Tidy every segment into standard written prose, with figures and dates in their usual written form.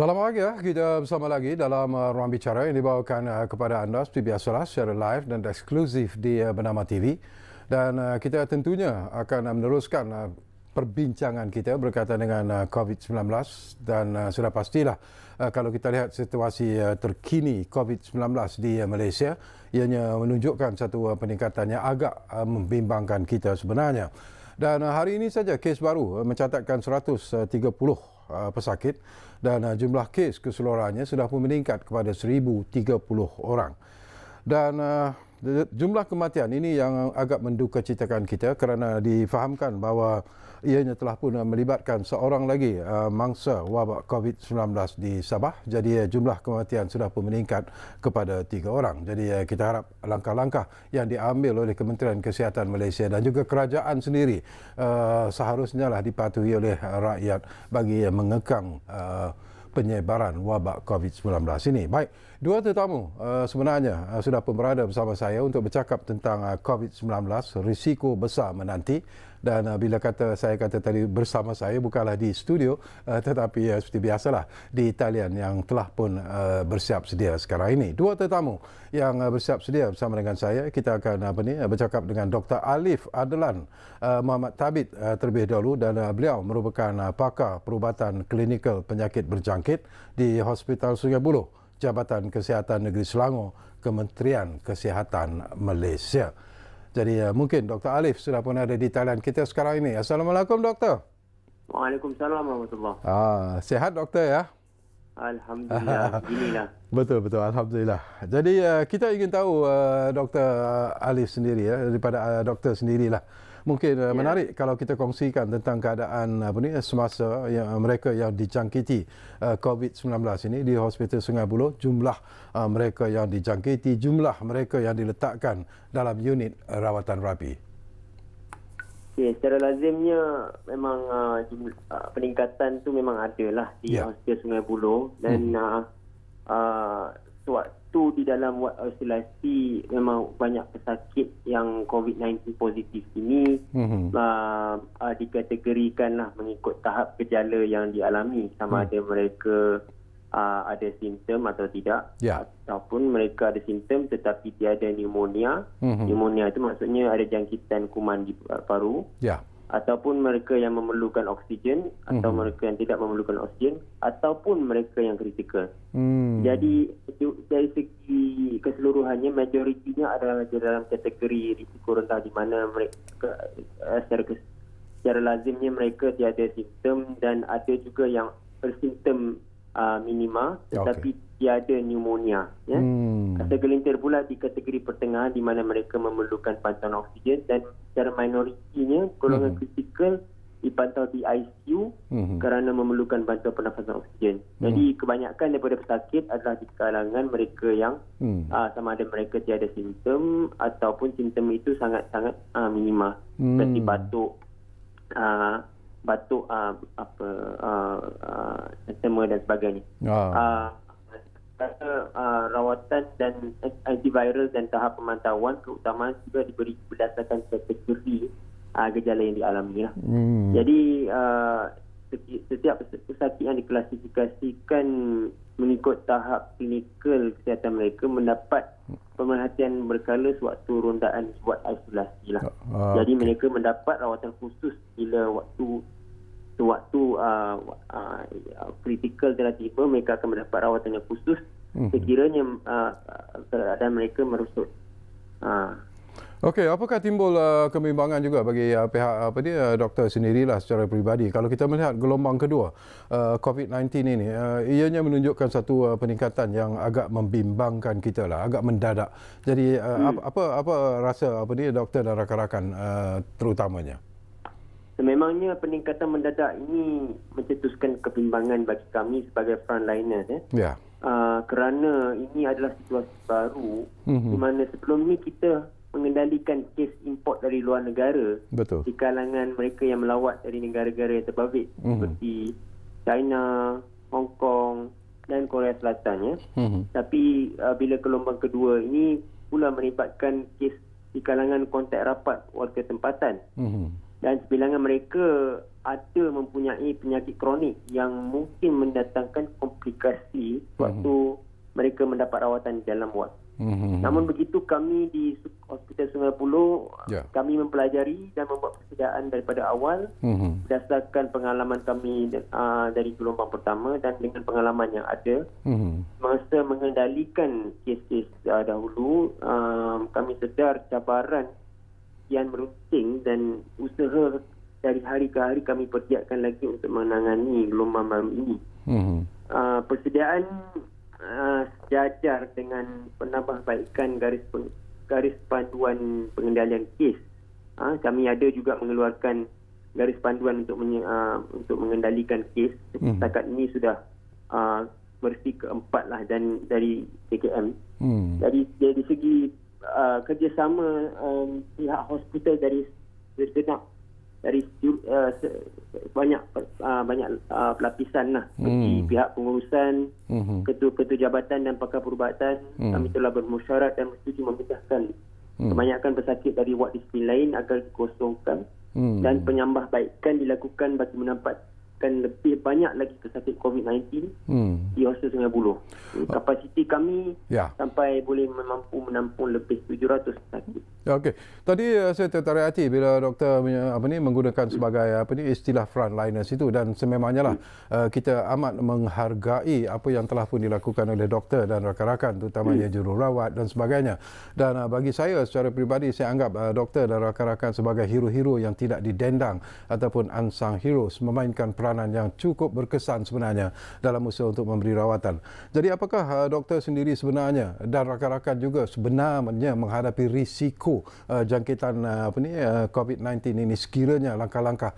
Selamat pagi ya, kita bersama lagi dalam Ruang Bicara yang dibawakan kepada anda seperti biasalah secara live dan eksklusif di Bernama TV. Dan kita tentunya akan meneruskan perbincangan kita berkaitan dengan COVID-19 dan sudah pastilah kalau kita lihat situasi terkini COVID-19 di Malaysia, ianya menunjukkan satu peningkatan yang agak membimbangkan kita sebenarnya. Dan hari ini saja kes baru mencatatkan 130 pesakit dan jumlah kes keseluruhannya sudah pun meningkat kepada 1,030 orang. Dan jumlah kematian ini yang agak mendukacitakan kita kerana difahamkan bahawa ianya telah pun melibatkan seorang lagi mangsa wabak COVID-19 di Sabah. Jadi jumlah kematian sudah pun meningkat kepada 3 orang. Jadi kita harap langkah-langkah yang diambil oleh Kementerian Kesihatan Malaysia dan juga kerajaan sendiri seharusnya lah dipatuhi oleh rakyat bagi mengekang penyebaran wabak COVID-19 ini. Baik, dua tetamu sebenarnya sudah pun berada bersama saya untuk bercakap tentang COVID-19, risiko besar menanti. Dan bila saya kata tadi bersama saya, bukanlah di studio tetapi seperti biasalah di talian yang telah pun bersiap sedia sekarang ini. Dua tetamu yang bersiap sedia bersama dengan saya. Kita akan bercakap dengan Dr. Alif Adlan Muhammad Tabit terlebih dahulu, dan beliau merupakan pakar perubatan klinikal penyakit berjangkit di Hospital Sungai Buloh, Jabatan Kesihatan Negeri Selangor, Kementerian Kesihatan Malaysia. Jadi mungkin Dr. Alif sudah pun ada di talian kita sekarang ini. Assalamualaikum Doktor. Waalaikumsalam warahmatullahi. Sehat Doktor ya? Alhamdulillah, beginilah. Betul, Alhamdulillah. Jadi kita ingin tahu Dr. Alif sendiri ya, daripada doktor sendirilah. Mungkin menarik kalau kita kongsikan tentang keadaan semasa mereka yang dijangkiti COVID-19 ini di Hospital Sungai Buloh, jumlah mereka yang dijangkiti, jumlah mereka yang diletakkan dalam unit rawatan rapi. Okay, secara lazimnya memang peningkatan tu memang ada lah di Hospital Sungai Buloh, dan sewaktu di dalam wad isolasi memang banyak pesakit yang COVID-19 positif ini dikategorikan lah mengikut tahap gejala yang dialami, sama ada mereka ada simptom atau tidak, ataupun mereka ada simptom tetapi tiada pneumonia. Pneumonia itu maksudnya ada jangkitan kuman di paru, ataupun mereka yang memerlukan oksigen, atau mereka yang tidak memerlukan oksigen, ataupun mereka yang kritikal. Jadi dari segi keseluruhannya, majoritinya adalah dalam kategori risiko rendah, di mana mereka secara lazimnya mereka tiada simptom, dan ada juga yang bersimptom minima tetapi tiada pneumonia. Segelintir pula di kategori pertengahan, di mana mereka memerlukan pantauan oksigen, dan secara minoritinya golongan kritikal dipantau di ICU kerana memerlukan bantuan pernafasan oksigen. Jadi kebanyakan daripada pesakit adalah di kalangan mereka yang sama ada mereka tiada simptom ataupun simptom itu sangat-sangat minima, seperti batuk, asma dan sebagainya. Rawatan dan antiviral dan tahap pemantauan keutamaan juga diberi berdasarkan kategori gejala yang dialami. Jadi setiap pesakit yang diklasifikasikan mengikut tahap klinikal kesihatan mereka mendapat pemerhatian berkala sewaktu rondaan buat isolasi lah. Jadi mereka mendapat rawatan khusus bila sewaktu kritikal telah tiba, mereka akan mendapat rawatan yang khusus sekiranya keadaan mereka merosot. Okey, apakah timbul kebimbangan juga bagi pihak doktor sendirilah secara peribadi kalau kita melihat gelombang kedua COVID-19 ini, ianya menunjukkan satu peningkatan yang agak membimbangkan kita lah, agak mendadak. Jadi apa rasa doktor dan rakan-rakan terutamanya? Memangnya peningkatan mendadak ini mencetuskan kebimbangan bagi kami sebagai frontliners. Kerana ini adalah situasi baru di mana sebelum ni kita mengendalikan kes import dari luar negara. Betul. Di kalangan mereka yang melawat dari negara-negara yang terbabit seperti China, Hong Kong dan Korea Selatan. Tapi bila gelombang kedua ini pula melibatkan kes di kalangan kontak rapat warga tempatan. Dan sebilangan mereka ada mempunyai penyakit kronik yang mungkin mendatangkan komplikasi waktu mereka mendapat rawatan di dalam ward. Namun begitu, kami di Hospital Sungai Buloh kami mempelajari dan membuat persediaan daripada awal berdasarkan pengalaman kami dari gelombang pertama dan dengan pengalaman yang ada. Masa mengendalikan kes-kes dahulu, kami sedar cabaran yang merunting dan usaha dari hari ke hari kami pergiatkan lagi untuk menangani gelombang baru ini. Persediaan sejajar dengan penambahbaikan garis panduan pengendalian kes. Kami ada juga mengeluarkan garis panduan untuk mengendalikan kes. Setakat ini sudah versi keempat lah dan dari PKM. Dari segi kerjasama pihak hospital dari segenap dari banyak lapisan lah, seperti pihak pengurusan, ketua-ketua jabatan dan pakar perubatan. Kami telah bermusyarat dan bersetuju memindahkan kebanyakan pesakit dari ward disiplin lain agar dikosongkan dan penambahbaikan dilakukan bagi menempatkan lebih banyak lagi pesakit COVID-19 di Hospital Sungai Buloh. Kapasiti kami sampai boleh mampu menampung lebih 700 pesakit. Okey. Tadi saya tertarik hati bila doktor menggunakan sebagai istilah frontliners itu, dan sememangnya lah kita amat menghargai apa yang telah pun dilakukan oleh doktor dan rakan-rakan, terutamanya jururawat dan sebagainya. Dan bagi saya secara peribadi, saya anggap doktor dan rakan-rakan sebagai hero-hero yang tidak didendang ataupun unsung heroes, memainkan peranan yang cukup berkesan sebenarnya dalam usaha untuk memberi rawatan. Jadi apakah doktor sendiri sebenarnya dan rakan-rakan juga sebenarnya menghadapi risiko jangkitan COVID-19 ini sekiranya langkah-langkah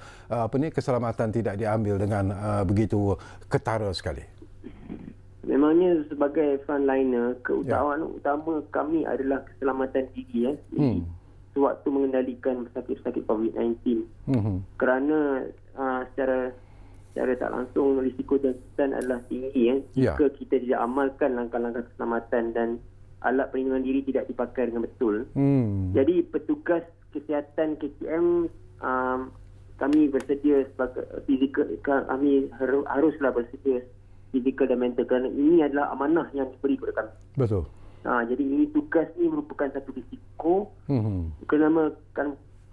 keselamatan tidak diambil dengan begitu ketara sekali? Memangnya sebagai frontliner, keutamaan utama kami adalah keselamatan diri sewaktu mengendalikan pesakit-pesakit COVID-19. Kerana secara tak langsung risiko jangkitan adalah tinggi jika kita tidak amalkan langkah-langkah keselamatan dan alat perlindungan diri tidak dipakai dengan betul. Jadi petugas kesihatan KKM, kami bersedia sebagai fizikal, kami haruslah bersedia fizikal dan mental kerana ini adalah amanah yang diberi kepada kami. Betul. Jadi ini tugas ni merupakan satu risiko kerana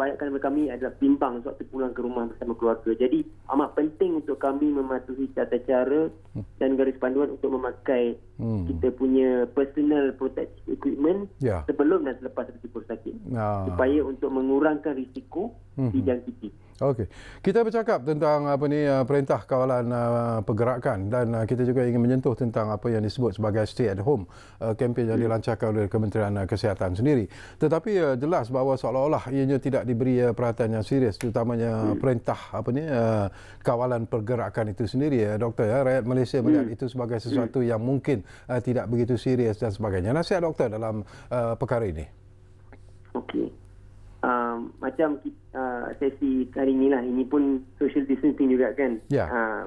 banyakkan daripada kami adalah bimbang sewaktu pulang ke rumah bersama keluarga. Jadi amat penting untuk kami mematuhi tata cara dan garis panduan untuk memakai kita punya personal protective equipment sebelum dan selepas berjumpa sakit, supaya untuk mengurangkan risiko dijangkiti. Okey. Kita bercakap tentang perintah kawalan pergerakan, dan kita juga ingin menyentuh tentang apa yang disebut sebagai stay at home, kempen yang dilancarkan oleh Kementerian Kesihatan sendiri. Tetapi jelas bahawa seolah-olah ianya tidak diberi perhatian yang serius, terutamanya perintah kawalan pergerakan itu sendiri, doktor. Rakyat Malaysia melihat itu sebagai sesuatu yang mungkin tidak begitu serius dan sebagainya. Nasihat doktor dalam perkara ini? Okey. Macam sesi hari ni lah, ini pun social distancing juga kan,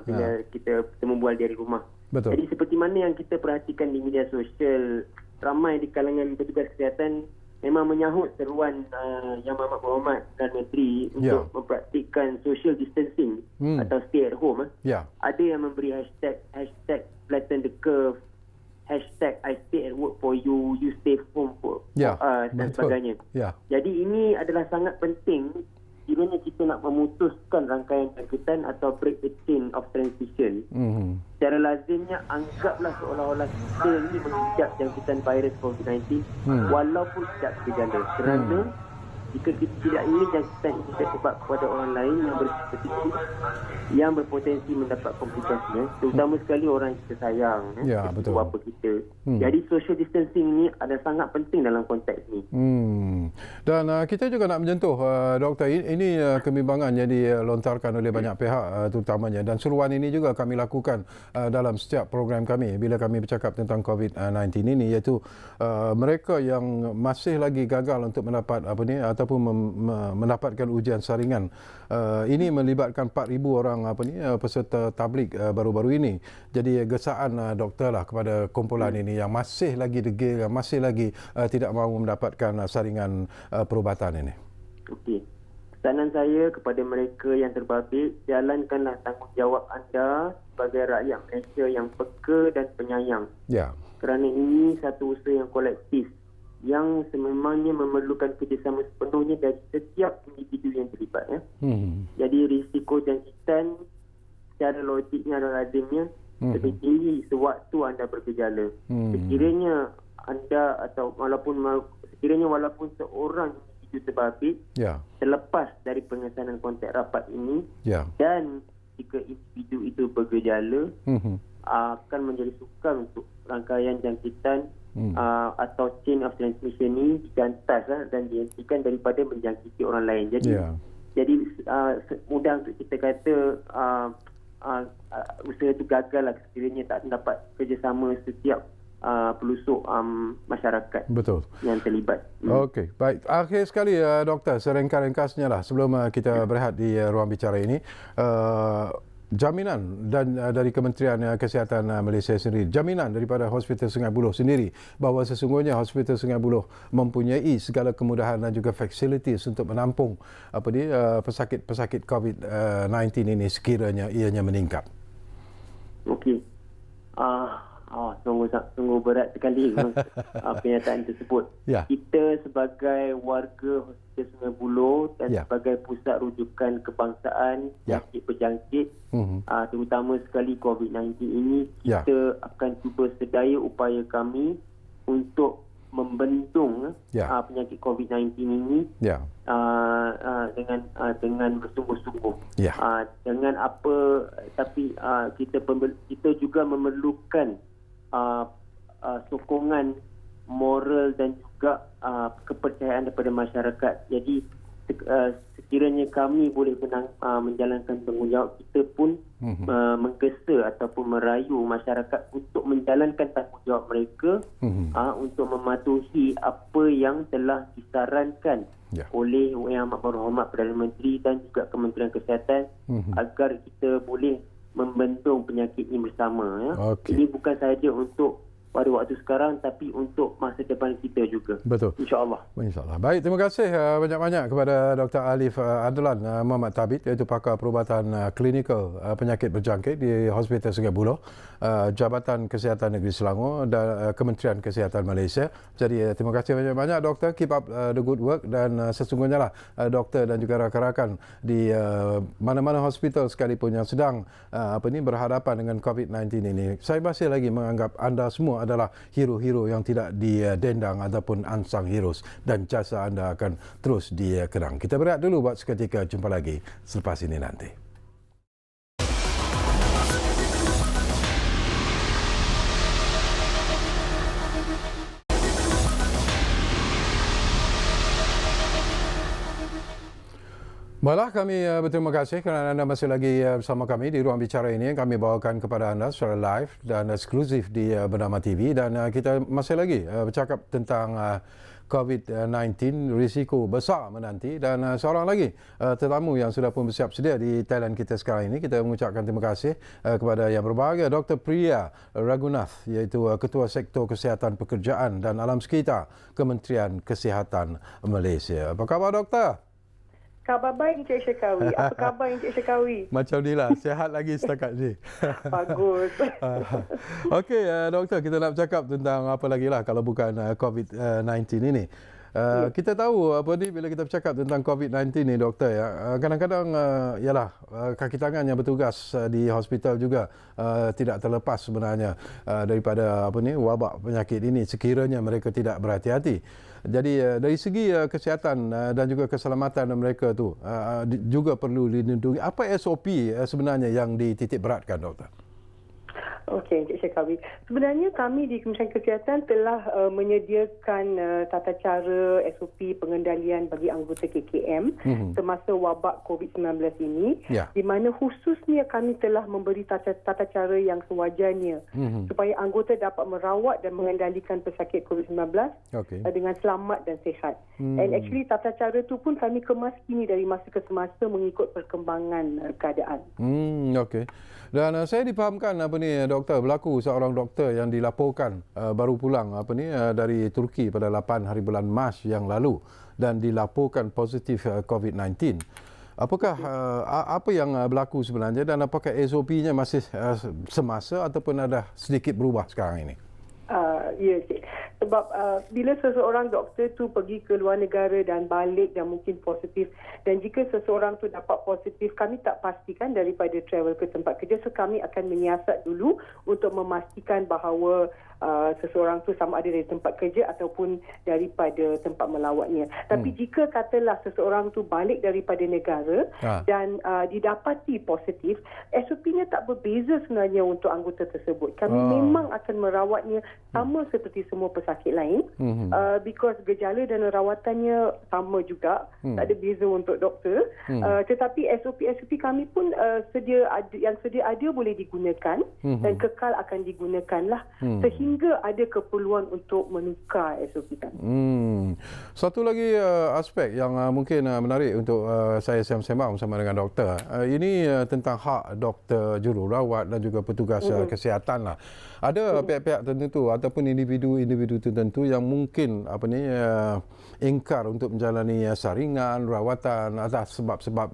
bila kita berbual dari rumah. Betul. Jadi seperti mana yang kita perhatikan di media sosial, ramai di kalangan petugas kesihatan memang menyahut seruan Yang Amat Berhormat dan Menteri untuk mempraktikkan social distancing atau stay at home. Ada yang memberi hashtag flatten the curve, hashtag I stay at work for you, you stay home for us dan sebagainya. Jadi ini adalah sangat penting kiranya kita nak memutuskan rangkaian jangkitan atau break the chain of transmission. Secara lazimnya anggaplah seolah-olah kita ini mengejak jangkitan virus COVID-19 walaupun tidak bergejala. Kerana jika kita tidak ingin jangkitan ini tersebar kepada orang lain yang berisiko yang berpotensi mendapat komplikasi, terutama sekali orang yang kita sayang, betul. Bapa kita. Jadi social distancing ini ada sangat penting dalam konteks ini. Dan kita juga nak menyentuh, doktor, ini kebimbangan yang dilontarkan oleh banyak pihak terutamanya, dan seruan ini juga kami lakukan dalam setiap program kami bila kami bercakap tentang COVID-19 ini, iaitu mereka yang masih lagi gagal untuk mendapat ataupun mendapatkan ujian saringan. Ini melibatkan 4,000 orang peserta tablik baru-baru ini. Jadi gesaan doktor lah kepada kumpulan ini yang masih lagi degil, masih lagi tidak mahu mendapatkan saringan perubatan ini. Okey. Pesanan saya kepada mereka yang terbabit, jalankanlah tanggungjawab anda sebagai rakyat Malaysia yang peka dan penyayang. Ya. Kerana ini satu usaha yang kolektif yang sememangnya memerlukan kerjasama sepenuhnya dari setiap individu yang terlibat. Ya. Jadi risiko jangkitan secara logiknya dan lazimnya lebih tinggi sewaktu anda bergejala. Sekiranya anda atau walaupun seorang individu terbabit terlepas dari pengesanan kontak rapat ini dan jika individu itu bergejala akan menjadi sukar untuk rangkaian jangkitan atau chain of transmission ini digantas dan dihentikan daripada menjangkiti orang lain. Jadi mudah untuk kita kata usaha itu gagal lah sekiranya tak dapat kerjasama setiap pelusuk masyarakat yang terlibat. Okey, baik. Akhir sekali doktor, seringkas-ringkasnya lah sebelum kita berehat di ruang bicara ini, jaminan dan dari Kementerian Kesihatan Malaysia sendiri, jaminan daripada Hospital Sungai Buloh sendiri bahawa sesungguhnya Hospital Sungai Buloh mempunyai segala kemudahan dan juga facilities untuk menampung pesakit-pesakit COVID-19 ini sekiranya ianya meningkat. Okey. Sungguh berat sekali pernyataan tersebut. Kita sebagai warga Hospital Sungai Buloh dan sebagai pusat rujukan kebangsaan penyakit berjangkit, terutama sekali COVID-19 ini, kita akan cuba sedaya upaya kami untuk membendung penyakit COVID-19 ini dengan bersungguh-sungguh. Dengan apa, tapi kita juga memerlukan sokongan moral dan juga kepercayaan daripada masyarakat. Jadi sekiranya kami boleh menjalankan tanggungjawab, kita pun menggesa ataupun merayu masyarakat untuk menjalankan tanggungjawab mereka untuk mematuhi apa yang telah disarankan oleh Yang Amat Berhormat Perdana Menteri dan juga Kementerian Kesihatan agar kita boleh membendung penyakit ini bersama. Ini bukan sahaja untuk pada waktu sekarang tapi untuk masa depan kita juga. Betul. InsyaAllah. InsyaAllah. Baik, terima kasih banyak-banyak kepada Dr. Alif Adlan Muhammad Tabit, iaitu pakar perubatan klinikal penyakit berjangkit di Hospital Sungai Buloh, Jabatan Kesihatan Negeri Selangor dan Kementerian Kesihatan Malaysia. Jadi terima kasih banyak-banyak doktor, keep up the good work, dan sesungguhnya lah doktor dan juga rakan-rakan di mana-mana hospital sekalipun yang sedang berhadapan dengan COVID-19 ini. Saya masih lagi menganggap anda semua adalah hero-hero yang tidak didendang ataupun unsung heroes, dan jasa anda akan terus dikenang. Kita berehat dulu buat seketika, jumpa lagi selepas ini nanti. Baiklah, kami berterima kasih kerana anda masih lagi bersama kami di ruang bicara ini yang kami bawakan kepada anda secara live dan eksklusif di Bernama TV, dan kita masih lagi bercakap tentang COVID-19, risiko besar menanti, dan seorang lagi tetamu yang sudah pun bersiap sedia di Thailand kita sekarang ini. Kita mengucapkan terima kasih kepada yang berbahagia Dr. Priya Ragunath, iaitu Ketua Sektor Kesihatan Pekerjaan dan Alam Sekitar Kementerian Kesihatan Malaysia. Apa khabar doktor? Khabar baik Encik Syekawi. Apa khabar Encik Syekawi? Macam ni lah, sihat lagi setakat ni. Bagus. Okey, doktor, kita nak bercakap tentang apa lagi lah kalau bukan COVID-19 ini. Kita tahu bila kita bercakap tentang COVID-19 ni doktor, kadang-kadang ialah kaki tangan yang bertugas di hospital juga tidak terlepas sebenarnya daripada wabak penyakit ini sekiranya mereka tidak berhati-hati. Jadi dari segi kesihatan dan juga keselamatan mereka tu juga perlu dilindungi. Apa SOP sebenarnya yang dititik beratkan doktor? Okey, Encik Syekawi. Sebenarnya kami di Kementerian Kesihatan telah menyediakan tata cara SOP pengendalian bagi anggota KKM semasa wabak COVID-19 ini, di mana khususnya kami telah memberi tata cara yang sewajarnya supaya anggota dapat merawat dan mengendalikan pesakit COVID-19 dengan selamat dan sihat. And actually tata cara tu pun kami kemas kini dari masa ke semasa mengikut perkembangan keadaan. Okey. Dan saya difahamkan doktor, berlaku seorang doktor yang dilaporkan baru pulang dari Turki pada 8 hari bulan Mac yang lalu, dan dilaporkan positif COVID-19. Apakah apa yang berlaku sebenarnya dan apakah SOP-nya masih semasa ataupun ada sedikit berubah sekarang ini? Ya, Cik. Sebab bila seseorang doktor tu pergi ke luar negara dan balik dan mungkin positif, dan jika seseorang tu dapat positif, kami tak pastikan daripada travel ke tempat kerja, so kami akan menyiasat dulu untuk memastikan bahawa seseorang tu sama ada dari tempat kerja ataupun daripada tempat melawatnya. Tapi jika katalah seseorang tu balik daripada negara dan didapati positif, SOP-nya tak berbeza sebenarnya untuk anggota tersebut. Kami memang akan merawatnya sama seperti semua pesakit lain, because gejala dan rawatannya sama juga, tak ada beza untuk doktor. Tetapi SOP kami pun sedia ada boleh digunakan dan kekal akan digunakan lah sehingga ada keperluan untuk menukar SOP kami. Satu lagi aspek yang mungkin menarik untuk saya sembang bersama dengan doktor. Ini tentang hak doktor, jururawat dan juga petugas kesihatan lah. Ada pihak-pihak tertentu ataupun individu-individu tertentu yang mungkin ingkar untuk menjalani saringan, rawatan atas sebab-sebab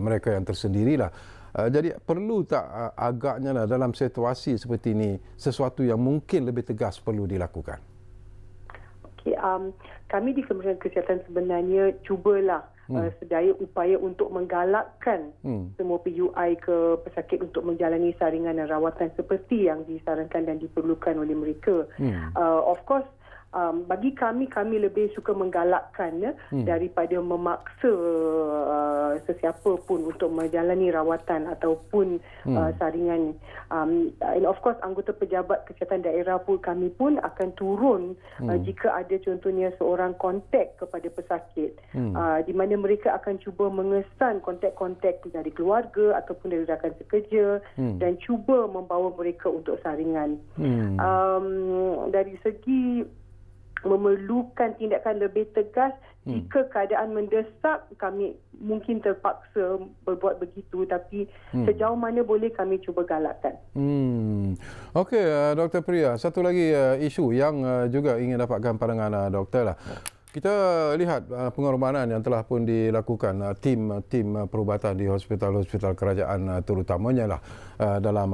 mereka yang tersendirilah. Jadi perlu tak agaknya lah dalam situasi seperti ini sesuatu yang mungkin lebih tegas perlu dilakukan? Okay, kami di Kementerian Kesihatan sebenarnya cubalah sedaya upaya untuk menggalakkan semua PUI ke pesakit untuk menjalani saringan dan rawatan seperti yang disarankan dan diperlukan oleh mereka. Of course, bagi kami lebih suka menggalakkan daripada memaksa sesiapa pun untuk menjalani rawatan ataupun saringan. And of course, anggota pejabat kesihatan daerah pun kami pun akan turun jika ada contohnya seorang kontak kepada pesakit, di mana mereka akan cuba mengesan kontak-kontak dari keluarga ataupun dari rakan sekerja dan cuba membawa mereka untuk saringan. Dari segi memerlukan tindakan lebih tegas, jika keadaan mendesak, kami mungkin terpaksa berbuat begitu, tapi sejauh mana boleh kami cuba galakkan. Okey, Dr. Priya, satu lagi isu yang juga ingin dapatkan pandangan doktor lah. Kita lihat pengorbanan yang telah pun dilakukan tim perubatan di hospital-hospital kerajaan terutamanya lah dalam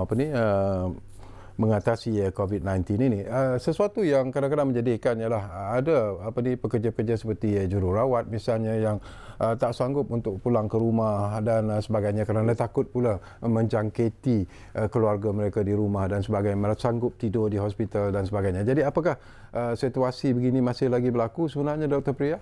mengatasi COVID-19 ini. Sesuatu yang kadang-kadang menjadikan ialah ada pekerja-pekerja seperti jururawat misalnya yang tak sanggup untuk pulang ke rumah dan sebagainya kerana takut pula menjangkiti keluarga mereka di rumah dan sebagainya, mereka sanggup tidur di hospital dan sebagainya. Jadi apakah situasi begini masih lagi berlaku sebenarnya, Dr. Priya?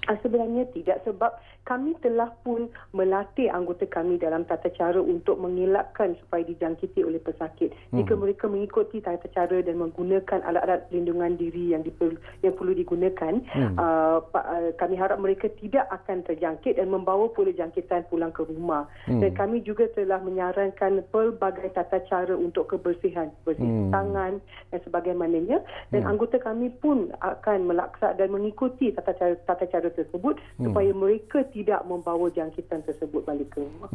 Sebenarnya tidak, sebab kami telah pun melatih anggota kami dalam tata cara untuk mengelakkan supaya dijangkiti oleh pesakit. Jika mereka mengikuti tata cara dan menggunakan alat-alat pelindungan diri yang perlu digunakan, kami harap mereka tidak akan terjangkit dan membawa pula jangkitan pulang ke rumah. Dan kami juga telah menyarankan pelbagai tata cara untuk kebersihan, bersih tangan dan sebagainya. Dan anggota kami pun akan melaksanakan dan mengikuti tata cara tersebut supaya mereka tidak membawa jangkitan tersebut balik ke rumah.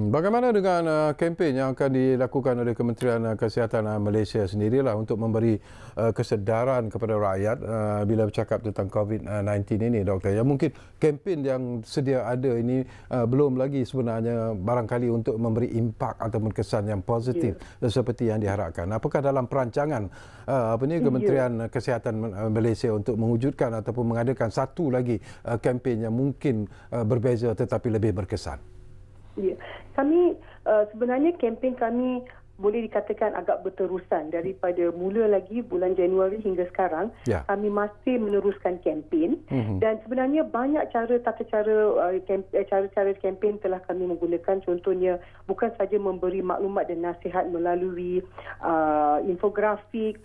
Bagaimana dengan kempen yang akan dilakukan oleh Kementerian Kesihatan Malaysia sendirilah untuk memberi kesedaran kepada rakyat bila bercakap tentang COVID-19 ini, Doktor? Ya, mungkin kempen yang sedia ada ini belum lagi sebenarnya barangkali untuk memberi impak ataupun kesan yang positif seperti yang diharapkan. Apakah dalam perancangan Kementerian Kesihatan Malaysia untuk mewujudkan ataupun mengadakan satu lagi kempen yang mungkin berbeza tetapi lebih berkesan? Ya, kami sebenarnya kempen kami boleh dikatakan agak berterusan daripada mula lagi bulan Januari hingga sekarang. Kami masih meneruskan kempen dan sebenarnya banyak tata cara kempen telah kami menggunakan. Contohnya bukan saja memberi maklumat dan nasihat melalui infografik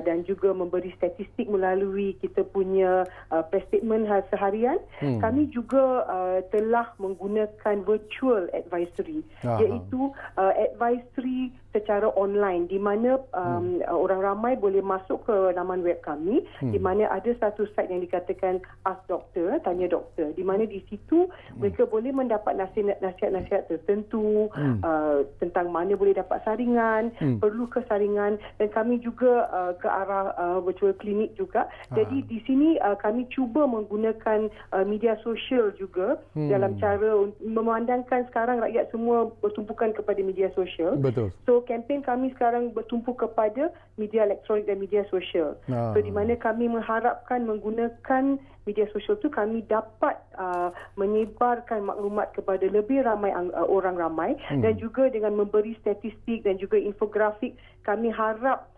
dan juga memberi statistik melalui kita punya press statement seharian. Kami juga telah menggunakan virtual advisory, iaitu advisory secara online di mana orang ramai boleh masuk ke laman web kami di mana ada satu site yang dikatakan Ask Doktor, Tanya Doktor, di mana di situ mereka boleh mendapat nasihat-nasihat tertentu tentang mana boleh dapat saringan, perlu ke saringan, dan kami juga ke arah virtual clinic juga. Jadi di sini kami cuba menggunakan media sosial juga dalam cara memandangkan sekarang rakyat semua bertumpukan kepada media sosial. Betul. So kempen kami sekarang bertumpu kepada media elektronik dan media sosial. So di mana kami mengharapkan menggunakan media sosial tu kami dapat menyebarkan maklumat kepada lebih ramai orang ramai, dan juga dengan memberi statistik dan juga infografik, kami harap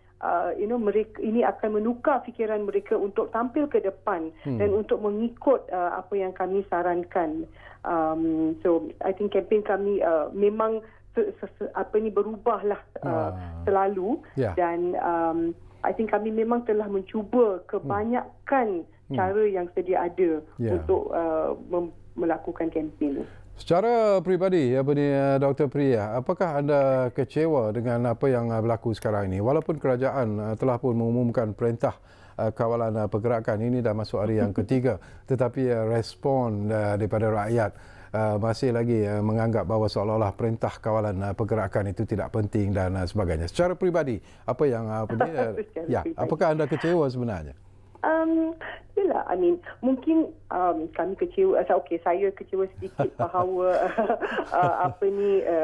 mereka ini akan menukar fikiran mereka untuk tampil ke depan dan untuk mengikut apa yang kami sarankan. So I think kempen kami memang berubahlah selalu, dan I think kami memang telah mencuba kebanyakan cara yang sedia ada untuk melakukan kempen. Secara peribadi, Dr. Priya, apakah anda kecewa dengan apa yang berlaku sekarang ini? Walaupun kerajaan telah pun mengumumkan perintah kawalan pergerakan, ini dah masuk hari yang ketiga, tetapi respon daripada rakyat masih lagi menganggap bahawa seolah-olah perintah kawalan pergerakan itu tidak penting dan sebagainya. Secara peribadi, apa yang apakah anda kecewa sebenarnya? Yalah, mungkin kami kecewa. Saya kecewa sedikit bahawa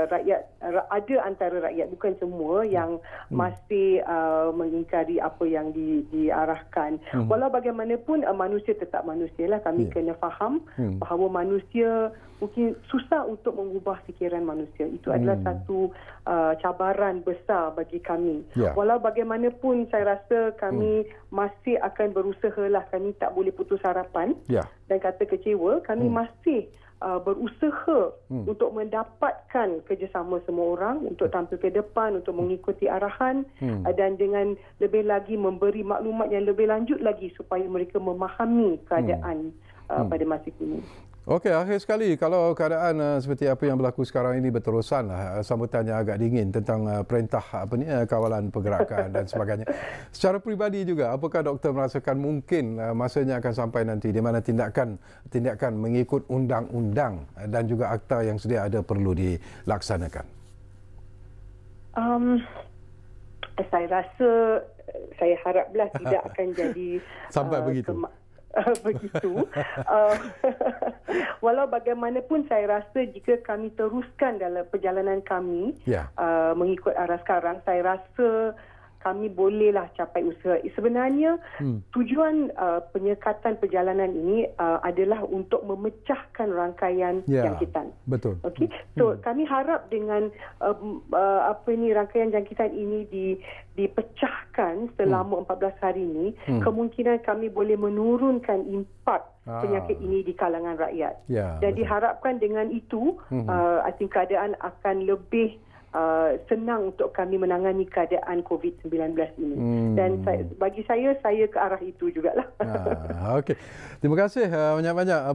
rakyat, ada antara rakyat, bukan semua, yang masih mengingkari apa yang diarahkan. Walau bagaimanapun manusia tetap manusia lah. Kami kena faham bahawa manusia mungkin susah untuk mengubah fikiran manusia. Itu adalah satu cabaran besar bagi kami. Walau bagaimanapun saya rasa kami masih akan berusahalah. Kami tak boleh putus harapan dan kata kecewa. Kami masih berusaha untuk mendapatkan kerjasama semua orang untuk tampil ke depan, untuk mengikuti arahan, dan dengan lebih lagi memberi maklumat yang lebih lanjut lagi supaya mereka memahami keadaan pada masa kini. Okey, akhir sekali, kalau keadaan seperti apa yang berlaku sekarang ini berterusan, sambutannya agak dingin tentang perintah kawalan pergerakan dan sebagainya. Secara peribadi juga, apakah doktor merasakan mungkin masanya akan sampai nanti di mana tindakan mengikut undang-undang dan juga akta yang sedia ada perlu dilaksanakan? Saya rasa, saya haraplah tidak akan jadi sampai begitu. Begitu. Walau bagaimanapun saya rasa jika kami teruskan dalam perjalanan kami mengikut arah sekarang, saya rasa kami bolehlah capai usaha. Sebenarnya tujuan penyekatan perjalanan ini adalah untuk memecahkan rangkaian jangkitan. Betul. Okey. So kami harap dengan rangkaian jangkitan ini dipecahkan selama 14 hari ini, kemungkinan kami boleh menurunkan impak penyakit ini di kalangan rakyat. Dan diharapkan dengan itu I think keadaan akan lebih senang untuk kami menangani keadaan COVID-19 ini. Dan bagi saya ke arah itu jugalah. Okey. Terima kasih banyak-banyak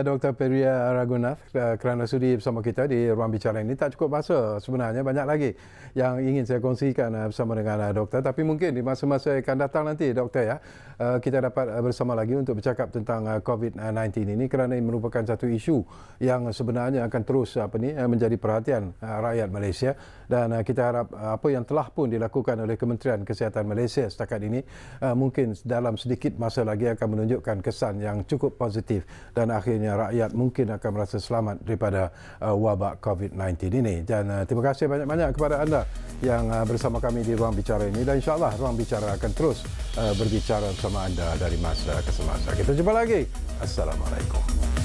Dr. Priya Ragunath kerana sudi bersama kita di ruang bicara ini. Tak cukup masa sebenarnya, banyak lagi yang ingin saya kongsikan bersama dengan doktor, tapi mungkin di masa-masa yang akan datang nanti doktor kita dapat bersama lagi untuk bercakap tentang COVID-19 ini, kerana ini merupakan satu isu yang sebenarnya akan terus menjadi perhatian rakyat Malaysia. Dan kita harap apa yang telah pun dilakukan oleh Kementerian Kesihatan Malaysia setakat ini mungkin dalam sedikit masa lagi akan menunjukkan kesan yang cukup positif, dan akhirnya rakyat mungkin akan merasa selamat daripada wabak COVID-19 ini. Dan terima kasih banyak-banyak kepada anda yang bersama kami di ruang bicara ini, dan insyaAllah ruang bicara akan terus berbicara bersama anda dari masa ke semasa. Kita jumpa lagi. Assalamualaikum.